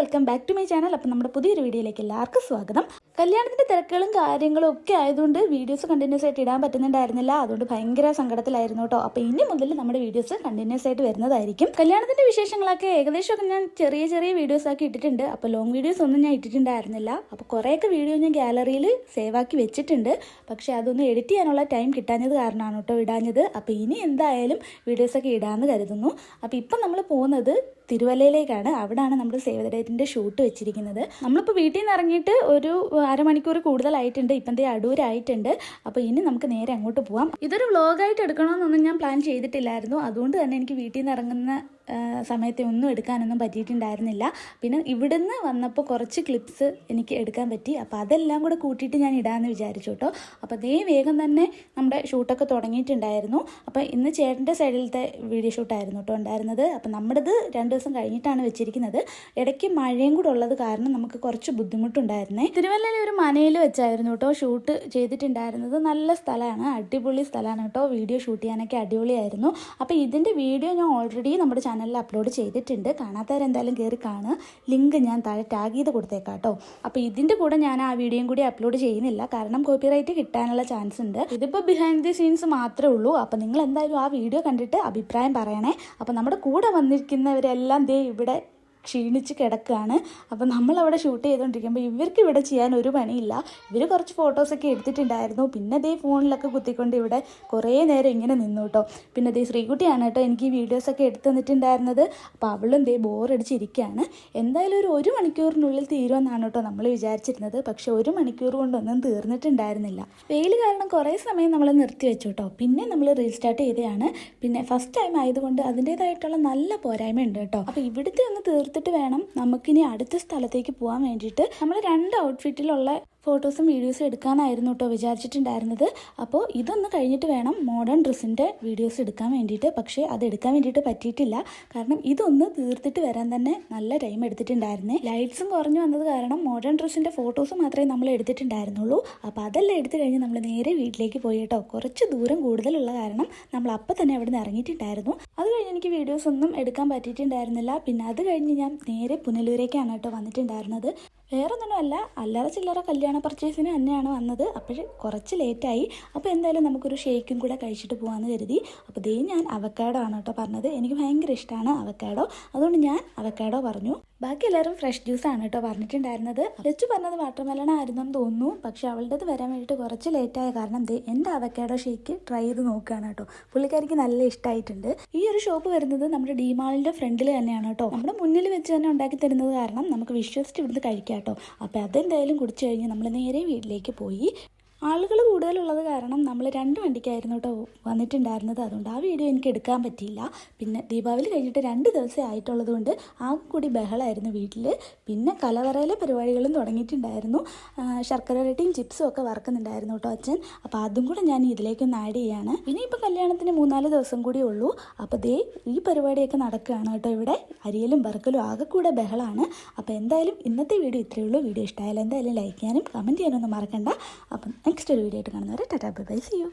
Welcome back to my channel. അപ്പം നമ്മുടെ പുതിയൊരു വീഡിയോയിലേക്ക് എല്ലാവർക്കും സ്വാഗതം. കല്യാണത്തിൻ്റെ തിരക്കുകളും കാര്യങ്ങളും ഒക്കെ ആയതുകൊണ്ട് വീഡിയോസ് കണ്ടിന്യൂസ് ആയിട്ട് ഇടാൻ പറ്റുന്നുണ്ടായിരുന്നില്ല. അതുകൊണ്ട് ഭയങ്കര സങ്കടത്തിലായിരുന്നു കേട്ടോ. അപ്പോൾ ഇനി മുതൽ നമ്മുടെ വീഡിയോസ് കണ്ടിന്യൂസ് ആയിട്ട് വരുന്നതായിരിക്കും. കല്യാണത്തിൻ്റെ വിശേഷങ്ങളൊക്കെ ഏകദേശമൊക്കെ ഞാൻ ചെറിയ ചെറിയ വീഡിയോസ് ആക്കി ഇട്ടിട്ടുണ്ട്. അപ്പോൾ ലോങ് വീഡിയോസ് ഒന്നും ഞാൻ ഇട്ടിട്ടുണ്ടായിരുന്നില്ല. അപ്പോൾ കുറേയൊക്കെ വീഡിയോ ഞാൻ ഗാലറിയിൽ സേവ് ആക്കി വെച്ചിട്ടുണ്ട്. പക്ഷേ അതൊന്നും എഡിറ്റ് ചെയ്യാനുള്ള ടൈം കിട്ടാഞ്ഞത് കാരണമാണ് കേട്ടോ ഇടാഞ്ഞത്. അപ്പോൾ ഇനി എന്തായാലും വീഡിയോസൊക്കെ ഇടാമെന്ന് കരുതുന്നു. അപ്പോൾ ഇപ്പം നമ്മൾ പോകുന്നത് തിരുവല്ലയിലേക്കാണ്. അവിടെയാണ് നമ്മൾ സേവ് ദ ഡേറ്റിൻ്റെ ഷൂട്ട് വെച്ചിരിക്കുന്നത്. നമ്മളിപ്പോൾ വീട്ടിൽ നിന്ന് ഇറങ്ങിയിട്ട് ഒരു അരമണിക്കൂർ കൂടുതലായിട്ടുണ്ട്. ഇപ്പം അടൂരായിട്ടുണ്ട്. അപ്പോൾ ഇനി നമുക്ക് നേരെ അങ്ങോട്ട് പോവാം. ഇതൊരു വ്ളോഗായിട്ട് എടുക്കണമെന്നൊന്നും ഞാൻ പ്ലാൻ ചെയ്തിട്ടില്ലായിരുന്നു. അതുകൊണ്ട് തന്നെ എനിക്ക് വീട്ടിൽ നിന്ന് ഇറങ്ങുന്ന സമയത്തെ ഒന്നും എടുക്കാനൊന്നും പറ്റിയിട്ടുണ്ടായിരുന്നില്ല. പിന്നെ ഇവിടുന്ന് വന്നപ്പോൾ കുറച്ച് ക്ലിപ്സ് എനിക്ക് എടുക്കാൻ പറ്റി. അപ്പോൾ അതെല്ലാം കൂടെ കൂട്ടിയിട്ട് ഞാൻ ഇടാമെന്ന് വിചാരിച്ചു കേട്ടോ. അപ്പോൾ അതേ വേഗം തന്നെ നമ്മുടെ ഷൂട്ടൊക്കെ തുടങ്ങിയിട്ടുണ്ടായിരുന്നു. അപ്പോൾ ഇന്ന് ചേട്ടൻ്റെ സൈഡിലത്തെ വീഡിയോ ഷൂട്ടായിരുന്നു കേട്ടോ ഉണ്ടായിരുന്നത്. അപ്പോൾ നമ്മുടേത് 2 ദിവസം കഴിഞ്ഞിട്ടാണ് വെച്ചിരിക്കുന്നത്. ഇടയ്ക്ക് മഴയും കൂടെ ഉള്ളത് കാരണം നമുക്ക് കുറച്ച് ബുദ്ധിമുട്ടുണ്ടായിരുന്നേ. തിരുവല്ലയിലെ ഒരു മനയിൽ വെച്ചായിരുന്നു കേട്ടോ ഷൂട്ട് ചെയ്തിട്ടുണ്ടായിരുന്നത്. നല്ല സ്ഥലമാണ്, അടിപൊളി സ്ഥലമാണ് കേട്ടോ. വീഡിയോ ഷൂട്ട് ചെയ്യാനൊക്കെ അടിപൊളിയായിരുന്നു. അപ്പോൾ ഇതിൻ്റെ വീഡിയോ ഞാൻ ഓൾറെഡി നമ്മുടെ ചാനലിൽ അപ്ലോഡ് ചെയ്തിട്ടുണ്ട്. കാണാത്തവരെന്തായാലും കയറി കാണുക. ലിങ്ക് ഞാൻ താഴെ ടാഗ് ചെയ്ത് കൊടുത്തേക്കാം കേട്ടോ. അപ്പോൾ ഇതിൻ്റെ കൂടെ ഞാൻ ആ വീഡിയോയും കൂടി അപ്ലോഡ് ചെയ്യുന്നില്ല, കാരണം കോപ്പിറൈറ്റ് കിട്ടാനുള്ള ചാൻസ് ഉണ്ട്. ഇതിപ്പോൾ ബിഹൈൻഡ് ദി സീൻസ് മാത്രമേ ഉള്ളൂ. അപ്പോൾ നിങ്ങൾ എന്തായാലും ആ വീഡിയോ കണ്ടിട്ട് അഭിപ്രായം പറയണേ. അപ്പോൾ നമ്മുടെ കൂടെ വന്നിരിക്കുന്നവരെല്ലാം ദേ ഇവിടെ ക്ഷീണിച്ച് കിടക്കുകയാണ്. അപ്പോൾ നമ്മളവിടെ ഷൂട്ട് ചെയ്തുകൊണ്ടിരിക്കുമ്പോൾ ഇവർക്ക് ഇവിടെ ചെയ്യാൻ ഒരു പണിയില്ല. ഇവർ കുറച്ച് ഫോട്ടോസൊക്കെ എടുത്തിട്ടുണ്ടായിരുന്നു. പിന്നെ ദേ ഫോണിലൊക്കെ കുത്തിക്കൊണ്ട് ഇവിടെ കുറേ നേരം ഇങ്ങനെ നിന്നു കേട്ടോ. പിന്നെ ദേ ശ്രീകുട്ടിയാണ് കേട്ടോ എനിക്ക് ഈ വീഡിയോസൊക്കെ എടുത്ത് തന്നിട്ടുണ്ടായിരുന്നത്. അപ്പോൾ അവളും ദേ ബോറടിച്ചിരിക്കുകയാണ്. എന്തായാലും ഒരു മണിക്കൂറിനുള്ളിൽ തീരുമെന്നാണ് കേട്ടോ നമ്മൾ വിചാരിച്ചിരുന്നത്. പക്ഷേ 1 മണിക്കൂർ കൊണ്ടൊന്നും തീർന്നിട്ടുണ്ടായിരുന്നില്ല. വെയിൽ കാരണം കുറേ സമയം നമ്മൾ നിർത്തി വെച്ചു കേട്ടോ. പിന്നെ നമ്മൾ റീസ്റ്റാർട്ട് ചെയ്തതാണ്. പിന്നെ ഫസ്റ്റ് ടൈം ആയതുകൊണ്ട് അതിൻ്റേതായിട്ടുള്ള നല്ല പോരായ്മ ഉണ്ട് കേട്ടോ. അപ്പോൾ ഇവിടുത്തെ ഒന്ന് തീർത്തിട്ട് വേണം നമുക്കിനി അടുത്ത സ്ഥലത്തേക്ക് പോകാൻ വേണ്ടിയിട്ട്. നമ്മൾ 2 ഔട്ട്ഫിറ്റിലുള്ള ഫോട്ടോസും വീഡിയോസും എടുക്കാനായിരുന്നു കേട്ടോ വിചാരിച്ചിട്ടുണ്ടായിരുന്നത്. അപ്പോൾ ഇതൊന്ന് കഴിഞ്ഞിട്ട് വേണം മോഡേൺ ഡ്രസ്സിൻ്റെ വീഡിയോസ് എടുക്കാൻ വേണ്ടിയിട്ട്. പക്ഷേ അത് എടുക്കാൻ വേണ്ടിയിട്ട് പറ്റിയിട്ടില്ല. കാരണം ഇതൊന്ന് തീർത്തിട്ട് വരാൻ തന്നെ നല്ല ടൈം എടുത്തിട്ടുണ്ടായിരുന്നേ. ലൈറ്റ്സും കുറഞ്ഞു വന്നത് കാരണം മോഡേൺ ഡ്രസ്സിൻ്റെ ഫോട്ടോസ് മാത്രമേ നമ്മൾ എടുത്തിട്ടുണ്ടായിരുന്നുള്ളൂ. അപ്പോൾ അതെല്ലാം എടുത്തു കഴിഞ്ഞ് നമ്മൾ നേരെ വീട്ടിലേക്ക് പോയി കേട്ടോ. കുറച്ച് ദൂരം കൂടുതലുള്ള കാരണം നമ്മൾ അപ്പം തന്നെ അവിടെ നിന്ന് ഇറങ്ങിയിട്ടുണ്ടായിരുന്നു. അത് കഴിഞ്ഞ് എനിക്ക് വീഡിയോസ് ഒന്നും എടുക്കാൻ പറ്റിയിട്ടുണ്ടായിരുന്നില്ല. പിന്നെ അത് കഴിഞ്ഞ് ഞാൻ നേരെ പുനലൂരേക്കാണ് കേട്ടോ വന്നിട്ടുണ്ടായിരുന്നത്. വേറൊന്നുമല്ല, അല്ലറ ചില്ലറ കല്യാണ പർച്ചേസിന് തന്നെയാണ് വന്നത്. അപ്പോൾ കുറച്ച് ലേറ്റായി. അപ്പോൾ എന്തായാലും നമുക്കൊരു ഷേക്കും കൂടെ കഴിച്ചിട്ട് പോകാമെന്ന് കരുതി. അപ്പോൾ ദേ ഞാൻ അവക്കാഡോ ആണ് കേട്ടോ പറഞ്ഞത്. എനിക്ക് ഭയങ്കര ഇഷ്ടമാണ് അവക്കാഡോ. അതുകൊണ്ട് ഞാൻ അവക്കാഡോ പറഞ്ഞു. ബാക്കി എല്ലാവരും ഫ്രഷ് ജ്യൂസാണ് കേട്ടോ പറഞ്ഞിട്ടുണ്ടായിരുന്നത്. ലച്ചു പറഞ്ഞത് വാട്ടർമെലൺ ആയിരുന്നെന്ന് തോന്നുന്നു. പക്ഷെ അവളുടേത് വരാൻ വേണ്ടിയിട്ട് കുറച്ച് ലേറ്റായ കാരണം ദേ എൻ്റെ അവക്കാഡോ ഷേക്ക് ട്രൈ ചെയ്ത് നോക്കുകയാണ് കേട്ടോ. പുള്ളിക്കാരിക്ക് നല്ല ഇഷ്ടമായിട്ടുണ്ട്. ഈ ഒരു ഷോപ്പ് വരുന്നത് നമ്മുടെ ഡിമാളിൻ്റെ ഫ്രണ്ടിൽ തന്നെയാണ് കേട്ടോ. നമ്മുടെ മുന്നിൽ വെച്ച് തന്നെ ഉണ്ടാക്കി തരുന്നത് കാരണം നമുക്ക് വിശ്വസിച്ച് ഇവിടുന്ന് കഴിക്കാം കേട്ടോ. അപ്പോൾ അതെന്തായാലും കുടിച്ചു കഴിഞ്ഞ് നമ്മൾ നേരെ വീട്ടിലേക്ക് പോയി. ആളുകൾ കൂടുതലുള്ളത് കാരണം നമ്മൾ 2 വണ്ടിക്കായിരുന്നു കേട്ടോ വന്നിട്ടുണ്ടായിരുന്നത്. അതുകൊണ്ട് ആ വീഡിയോ എനിക്ക് എടുക്കാൻ പറ്റിയില്ല. പിന്നെ ദീപാവലി കഴിഞ്ഞിട്ട് 2 ദിവസമേ ആയിട്ടുള്ളത് കൊണ്ട് ആകെ കൂടി ബഹളമായിരുന്നു വീട്ടിൽ. പിന്നെ കലവറയിലെ പരിപാടികളും തുടങ്ങിയിട്ടുണ്ടായിരുന്നു. ശർക്കര റൊട്ടിയും ചിപ്സും ഒക്കെ വറക്കുന്നുണ്ടായിരുന്നു കേട്ടോ അച്ഛൻ. അപ്പോൾ അതും കൂടെ ഞാൻ ഇതിലേക്കൊന്ന് ആഡ് ചെയ്യാണ്. പിന്നെ ഇപ്പോൾ കല്യാണത്തിന് 3-4 ദിവസം കൂടി ഉള്ളൂ. അപ്പോൾ ദേ ഈ പരിപാടിയൊക്കെ നടക്കുകയാണ് കേട്ടോ. ഇവിടെ അരിയലും വറക്കലും ആകെ കൂടെ ബഹളമാണ്. അപ്പോൾ എന്തായാലും ഇന്നത്തെ വീഡിയോ ഇത്രയേ ഉള്ളൂ. വീഡിയോ ഇഷ്ടമായാലും എന്തായാലും ലൈക്ക് ചെയ്യാനും കമൻറ്റ് ചെയ്യാനൊന്നും മറക്കണ്ട. അപ്പം നെക്സ്റ്റ് ഒരു വീഡിയോ ആയിട്ട് കാണുന്നവരെ tata bye bye, see U.